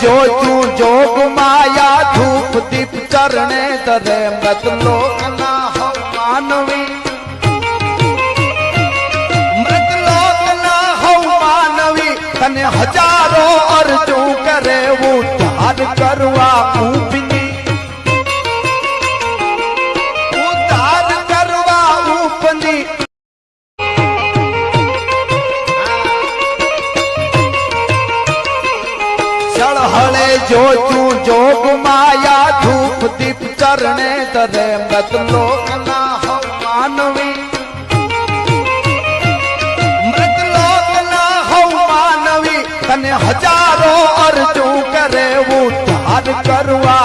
जो तू जोग माया धूप दीप चरणे तरे मृत लोक ना हो मानवी मृत लोक ना हो मानवी तने हजारों अर्जू करे वो उद्धार करवा ऊपनी उद्धार करवा ऊपनी चढ़े जो तू जोग माया धूप दीप चरणे तरे मृत लोक ना हो मानवी मृत लोक ना हो मानवी तने हजारों अर्जू करे वो उद्धार करवा